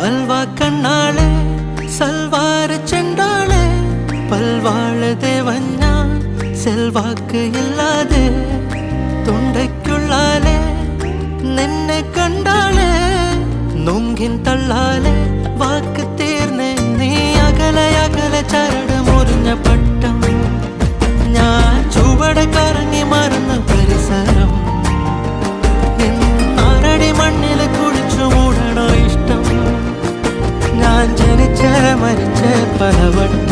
അൽവാ കണ്ണാളെ സൽവാര ചെണ്ടാളെ പൽവാള ദേവഞ്ഞ സെൽവാക്ക് ഇല്ലാതെ തൊണ്ടയ്ക്കുള്ളാലെ നിന്നെ കണ്ടാളെ നൊങ്കിൻ തള്ളാലെ വാക്ക്